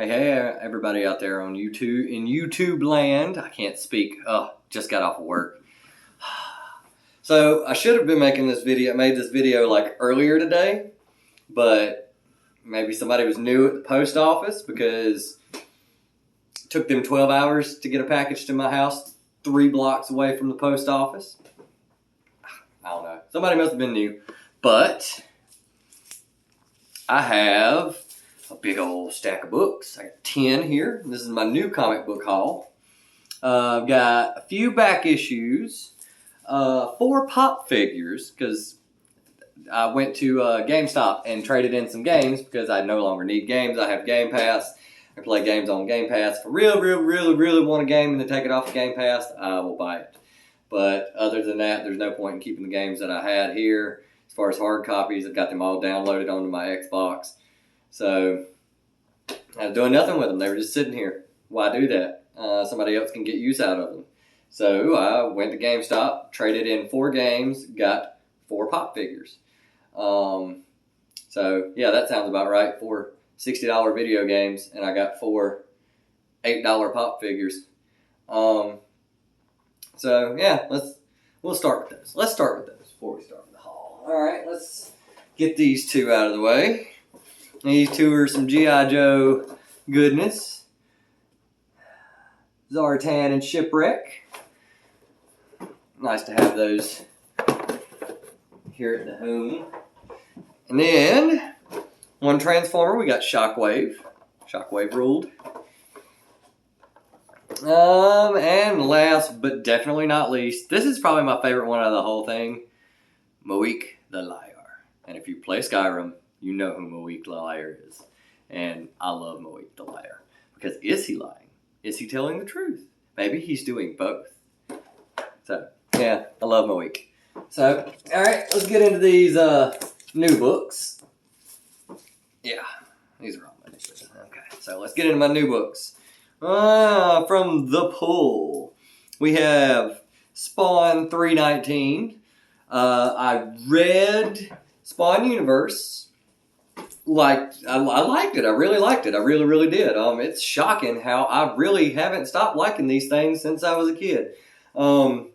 Hey, everybody out there on YouTube, in YouTube land. I can't speak. Just got off of work. So I should have been made this video like earlier today, but maybe somebody was new at the post office because it took them 12 hours to get a package to my house 3 blocks away from the post office. I don't know. Somebody must have been new, but I have a big old stack of books. I got 10 here. This is my new comic book haul. I've got a few back issues, 4 pop figures, because I went to GameStop and traded in some games because I no longer need games. I have Game Pass. I play games on Game Pass. If I really want a game and to take it off of Game Pass, I will buy it. But other than that, there's no point in keeping the games that I had here. As far as hard copies, I've got them all downloaded onto my Xbox. So I was doing nothing with them. They were just sitting here. Why do that? Somebody else can get use out of them. So I went to GameStop, traded in 4 games, got 4 pop figures. So yeah, that sounds about right. 4 $60 video games, and I got 4 $8 pop figures. So yeah, we'll start with those. Let's start with those before we start with the haul. All right, let's get these 2 out of the way. These 2 are some G.I. Joe goodness. Zartan and Shipwreck. Nice to have those here at the home. And then, one Transformer, we got Shockwave. Shockwave ruled. And last but definitely not least, this is probably my favorite one out of the whole thing, Moik the Liar. And if you play Skyrim, you know who Moik the Liar is. And I love Moik the Liar. Because is he lying? Is he telling the truth? Maybe he's doing both. So, yeah, I love Moik. So, alright, let's get into these new books. Yeah, these are all my new books. Okay, so let's get into my new books. From the pull, we have Spawn 319. I read Spawn Universe. I liked it. I really liked it. I really did. It's shocking how I really haven't stopped liking these things since I was a kid. And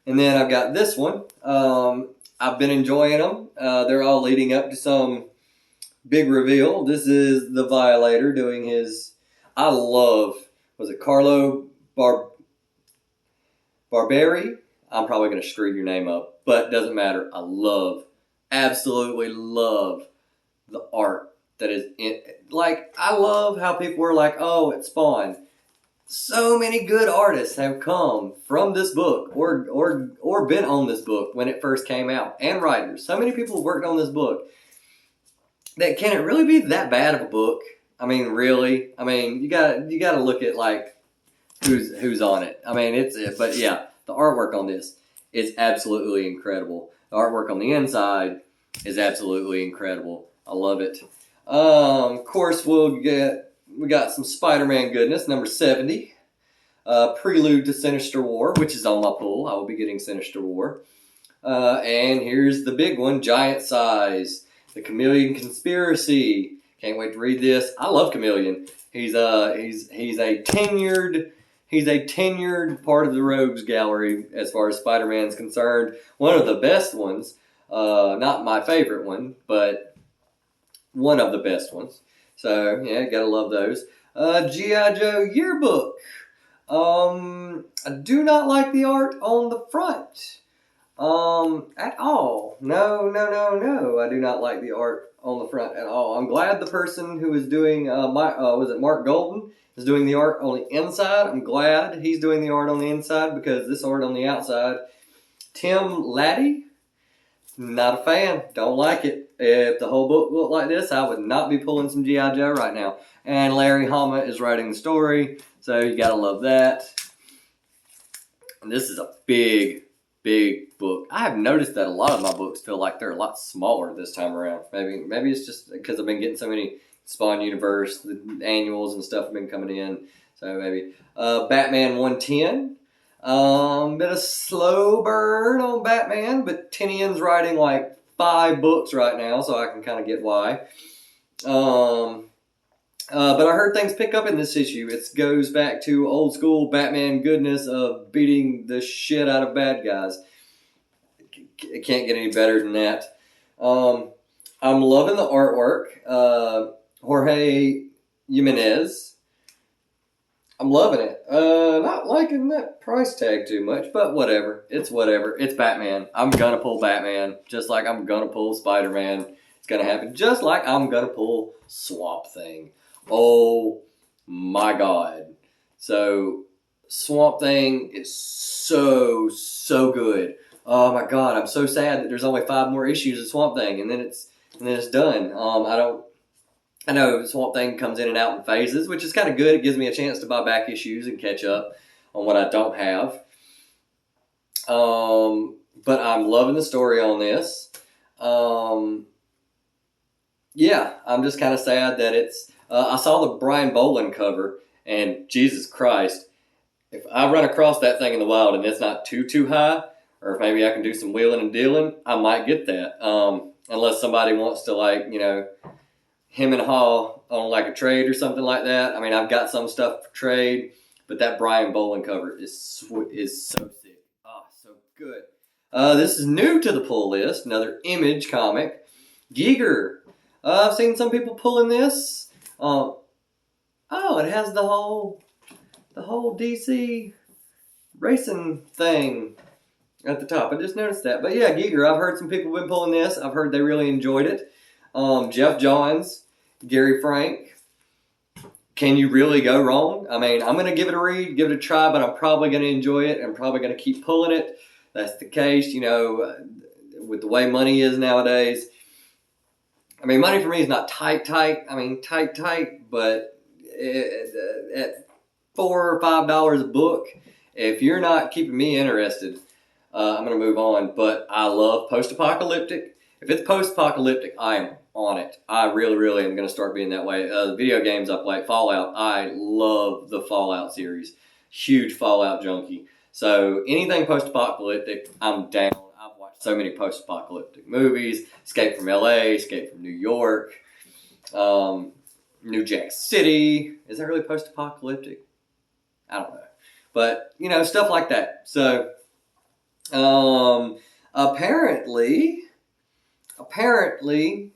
then I've got this one. I've been enjoying them. They're all leading up to some big reveal. This is the Violator doing his. I love. Was it Carlo Barberi? I'm probably going to screw your name up, but doesn't matter. I absolutely love the art that is in. Like, I love how people were like, oh, it's Spawn. So many good artists have come from this book or been on this book when it first came out, and writers. So many people worked on this book. That can it really be that bad of a book? I mean, really? I mean, you gotta look at like who's on it. I mean, but yeah, the artwork on this is absolutely incredible. The artwork on the inside is absolutely incredible. I love it. Of course, we got some Spider-Man goodness, number 70. Prelude to Sinister War, which is on my pull. I will be getting Sinister War. And here's the big one, giant size, the Chameleon Conspiracy. Can't wait to read this. I love Chameleon. He's a tenured part of the Rogues Gallery as far as Spider-Man's concerned. One of the best ones. Not my favorite one, but one of the best ones. So yeah, gotta love those. G.I. Joe Yearbook. I do not like the art on the front. At all. No. I do not like the art on the front at all. I'm glad the person who is doing, was it Mark Golden, is doing the art on the inside. I'm glad he's doing the art on the inside because this art on the outside, Tim Laddie, not a fan. Don't like it. If the whole book looked like this, I would not be pulling some G.I. Joe right now. And Larry Hama is writing the story, so you gotta love that. And this is a big book. I have noticed that a lot of my books feel like they're a lot smaller this time around. Maybe it's just because I've been getting so many Spawn Universe, the annuals and stuff have been coming in. So maybe. Batman 110. Been a slow burn on Batman, but Tinian's writing like 5 books right now, so I can kind of get why. But I heard things pick up in this issue. It goes back to old school Batman goodness of beating the shit out of bad guys. It can't get any better than that. I'm loving the artwork. Jorge Jimenez. I'm loving it. Not liking that price tag too much, but whatever. It's whatever. It's Batman. I'm gonna pull Batman, just like I'm gonna pull Spider-Man. It's gonna happen, just like I'm gonna pull Swamp Thing. Oh my God! So Swamp Thing is so good. Oh my God! I'm so sad that there's only 5 more issues of Swamp Thing, and then it's done. I know Swamp Thing comes in and out in phases, which is kind of good. It gives me a chance to buy back issues and catch up on what I don't have. But I'm loving the story on this. Yeah, I'm just kind of sad that it's... I saw the Brian Boland cover, and Jesus Christ, if I run across that thing in the wild and it's not too high, or if maybe I can do some wheeling and dealing, I might get that. Unless somebody wants to, like, you know... him and Hall on like a trade or something like that. I mean, I've got some stuff for trade, but that Brian Boland cover is so sick. Oh, so good. This is new to the pull list. Another Image comic. Giger. I've seen some people pulling this. Oh, it has the whole DC racing thing at the top. I just noticed that. But yeah, Giger. I've heard some people been pulling this. I've heard they really enjoyed it. Jeff Johns, Gary Frank. Can you really go wrong? I mean, I'm going to give it a read, give it a try, but I'm probably going to enjoy it. I'm probably going to keep pulling it. That's the case, you know, with the way money is nowadays. I mean, money for me is not tight. I mean, tight, but at $4 or $5 a book, if you're not keeping me interested, I'm going to move on. But I love post-apocalyptic. If it's post-apocalyptic, I am on it. I really am going to start being that way. The video games I play, Fallout, I love the Fallout series. Huge Fallout junkie. So anything post-apocalyptic, I'm down. I've watched so many post-apocalyptic movies. Escape from LA, Escape from New York, New Jack City. Is that really post-apocalyptic? I don't know. But, you know, stuff like that. So, apparently,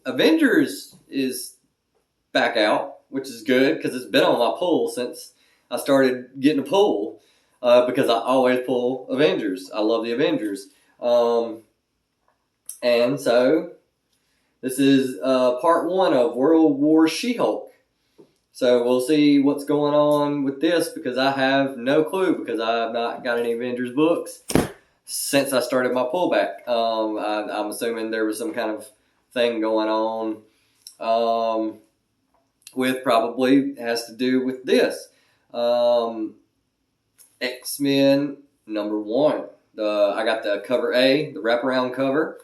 Avengers is back out, which is good because it's been on my pull since I started getting a pull because I always pull Avengers. I love the Avengers. And so this is part 1 of World War She-Hulk. So we'll see what's going on with this because I have no clue because I have not got any Avengers books since I started my pullback. I'm assuming there was some kind of thing going on with probably has to do with this. X-Men #1. I got the cover A, the wraparound cover.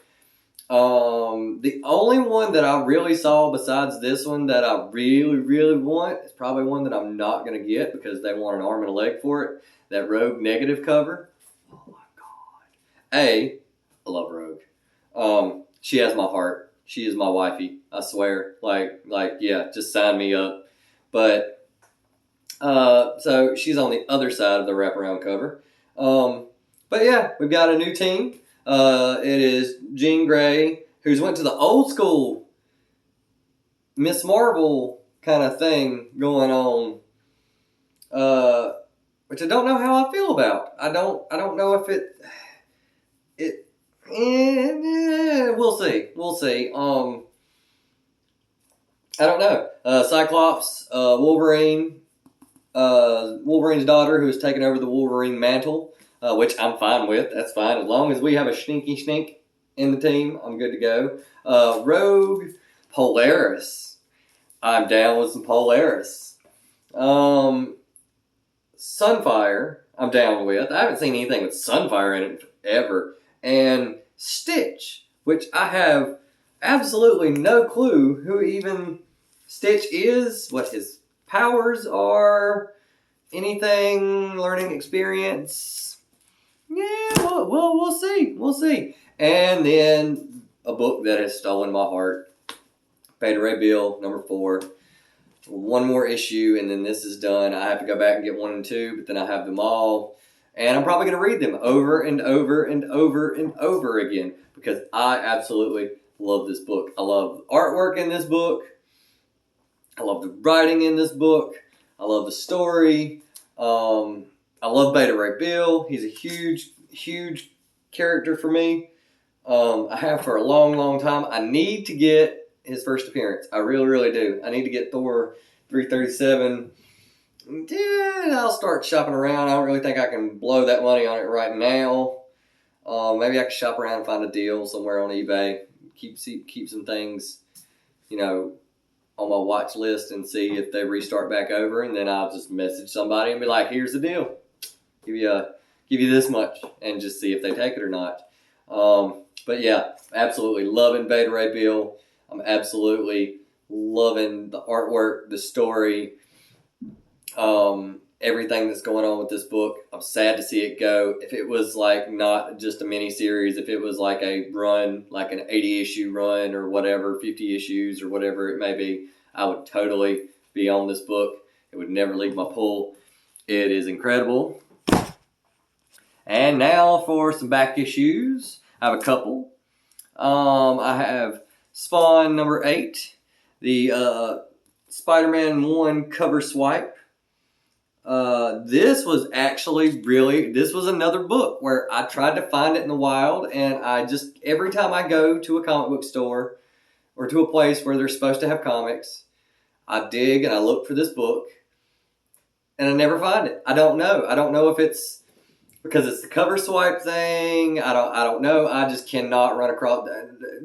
The only one that I really saw besides this one that I really want is probably one that I'm not going to get because they want an arm and a leg for it. That Rogue negative cover. Oh my God. I love Rogue. She has my heart. She is my wifey. I swear. Like, yeah, just sign me up. But, so she's on the other side of the wraparound cover. But yeah, we've got a new team. It is Jean Grey, who's went to the old school Miss Marvel kind of thing going on, which I don't know how I feel about. I don't know if we'll see. I don't know. Cyclops, Wolverine, Wolverine's daughter, who has taken over the Wolverine mantle. Which I'm fine with. That's fine. As long as we have a sneaky snake in the team, I'm good to go. Rogue, Polaris. I'm down with some Polaris. Sunfire, I'm down with. I haven't seen anything with Sunfire in it ever. And Stitch, which I have absolutely no clue who even Stitch is, what his powers are, anything, learning experience. Yeah, we'll see. And then a book that has stolen my heart. Beta Ray Bill, #4. one more issue, and then this is done. I have to go back and get 1 and 2, but then I have them all. And I'm probably going to read them over and over and over and over again because I absolutely love this book. I love the artwork in this book. I love the writing in this book. I love the story. I love Beta Ray Bill. He's a huge, huge character for me. I have for a long, long time. I need to get his first appearance. I really, really do. I need to get Thor 337. Yeah, I'll start shopping around. I don't really think I can blow that money on it right now. Maybe I can shop around and find a deal somewhere on eBay. Keep some things, on my watch list and see if they restart back over, and then I'll just message somebody and be like, "Here's the deal. Give you this much," and just see if they take it or not. But yeah, absolutely loving Beta Ray Bill. I'm absolutely loving the artwork, the story, everything that's going on with this book. I'm sad to see it go. If it was like not just a mini series, if it was like a run, like an 80 issue run or whatever, 50 issues or whatever it may be, I would totally be on this book. It would never leave my pull. It is incredible. And now for some back issues. I have a couple. I have Spawn number 8, the Spider-Man 1 cover swipe. This was another book where I tried to find it in the wild, and every time I go to a comic book store or to a place where they're supposed to have comics, I dig and I look for this book, and I never find it. I don't know if it's because it's the cover swipe thing. I don't know. I just cannot run across.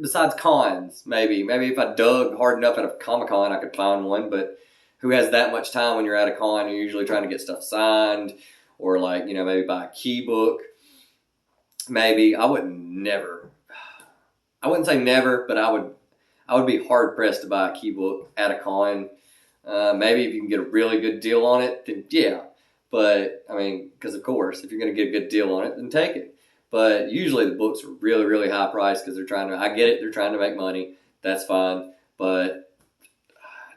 Besides cons, maybe if I dug hard enough at a Comic-Con, I could find one. But who has that much time when you're at a con? You're usually trying to get stuff signed, or maybe buy a key book. Maybe I wouldn't say never, but I would be hard pressed to buy a key book at a con. Maybe if you can get a really good deal on it, then yeah. But, because of course, if you're going to get a good deal on it, then take it. But usually the books are really, really high priced because I get it, they're trying to make money. That's fine. But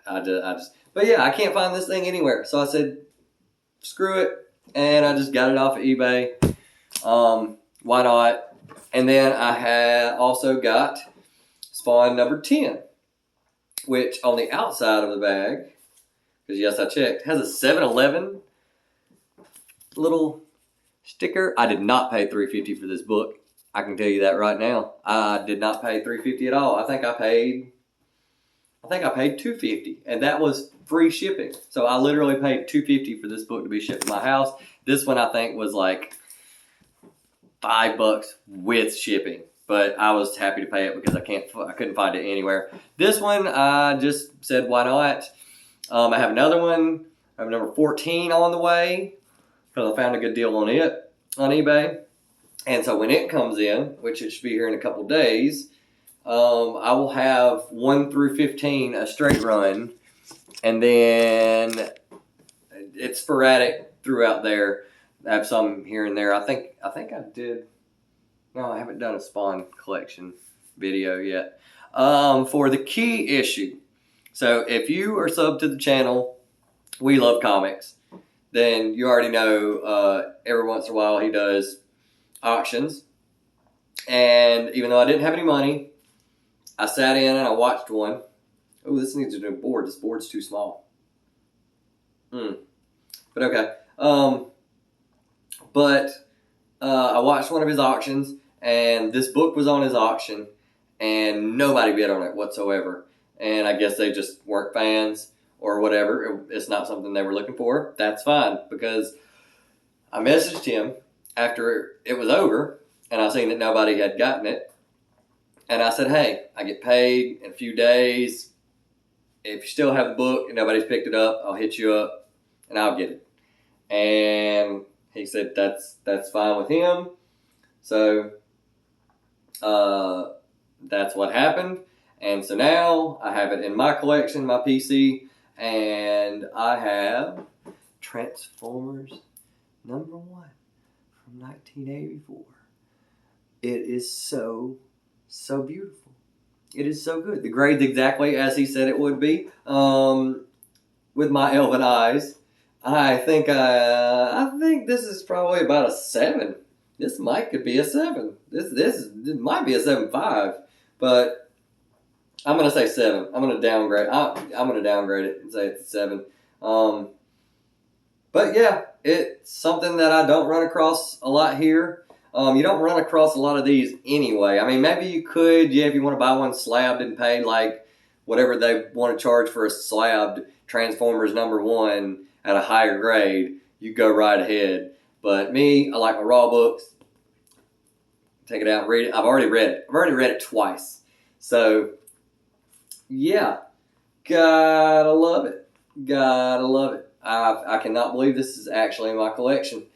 but yeah, I can't find this thing anywhere. So I said, screw it. And I just got it off of eBay. Why not? And then I had also got Spawn number 10, which on the outside of the bag, because yes, I checked, has a 7-Eleven little sticker. I did not pay $3.50 for this book. I can tell you that right now. I did not pay $3.50 at all. I think I paid $2.50, and that was free shipping. So I literally paid $2.50 for this book to be shipped to my house. This one I think was like $5 with shipping, but I was happy to pay it because I couldn't find it anywhere. This one I just said why not. I have another one. I have number 14 on the way, because I found a good deal on it on eBay. And so when it comes in, which it should be here in a couple days, I will have 1 through 15 a straight run, and then it's sporadic throughout there. I have some here and there. I think I did. No, I haven't done a Spawn collection video yet. For the key issue. So if you are subbed to the channel, We Love Comics, then you already know every once in a while he does auctions. And even though I didn't have any money, I sat in and I watched one. Oh, this needs a new board. This board's too small. But okay. I watched one of his auctions, and this book was on his auction, and nobody bid on it whatsoever. And I guess they just weren't fans or whatever. It's not something they were looking for. That's fine, because I messaged him after it was over, and I seen that nobody had gotten it. And I said, hey, I get paid in a few days. If you still have the book and nobody's picked it up, I'll hit you up and I'll get it. And he said that's fine with him. So that's what happened. And so now I have it in my collection, my PC, and I have Transformers number 1 from 1984. It is so beautiful. It is so good. The grade's exactly as he said it would be. with my elven eyes, I think this is probably about a 7. This could be a 7. This might be a 7.5, but I'm gonna say 7. I'm gonna downgrade. I'm gonna downgrade it and say it's a 7. But yeah, it's something that I don't run across a lot here. You don't run across a lot of these anyway. I mean, maybe you could, yeah, if you want to buy one slabbed and pay like whatever they want to charge for a slabbed Transformers #1 at a higher grade, you go right ahead. But me, I like my raw books. Take it out and read it. I've already read it. I've already read it twice. So, yeah, gotta love it. Gotta love it. I cannot believe this is actually in my collection.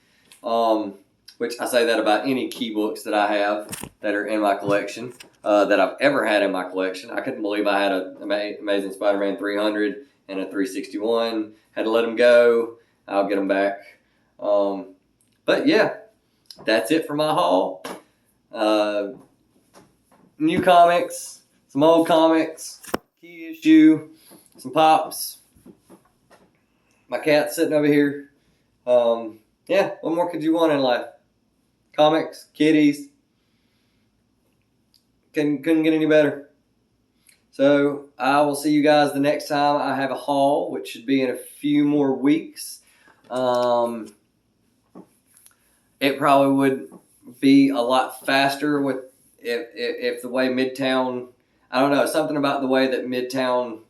Which I say that about any key books that I have that are in my collection, that I've ever had in my collection. I couldn't believe I had an Amazing Spider-Man 300 and a 361. Had to let them go. I'll get them back. But yeah, that's it for my haul. New comics, some old comics, key issue, some pops. My cat's sitting over here. Yeah, what more could you want in life? Comics, kitties. Couldn't get any better. So I will see you guys the next time I have a haul, which should be in a few more weeks. It probably would be a lot faster with if the way Midtown, I don't know, something about the way that Midtown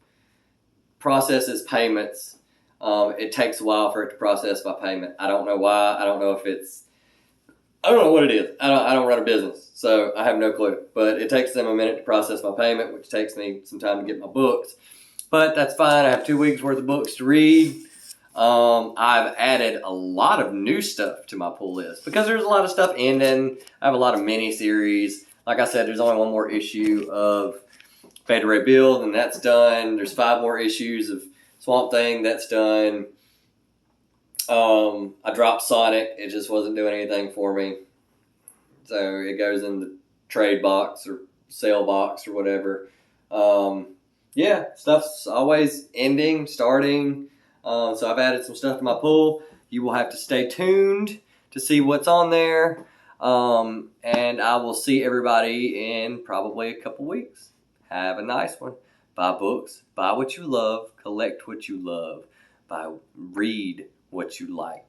processes payments. It takes a while for it to process my payment. I don't know why. I don't know what it is. I don't run a business, so I have no clue. But it takes them a minute to process my payment, which takes me some time to get my books. But that's fine. I have 2 weeks worth of books to read. I've added a lot of new stuff to my pull list because there's a lot of stuff ending. I have a lot of mini series. Like I said, there's only one more issue of Beta Ray Bill, and that's done. There's 5 more issues of Swamp Thing, that's done. I dropped Sonic. It just wasn't doing anything for me. So it goes in the trade box or sale box or whatever. Yeah, stuff's always ending, starting. So I've added some stuff to my pool. You will have to stay tuned to see what's on there. And I will see everybody in probably a couple weeks. Have a nice one. Buy books. Buy what you love. Collect what you love. Read what you like.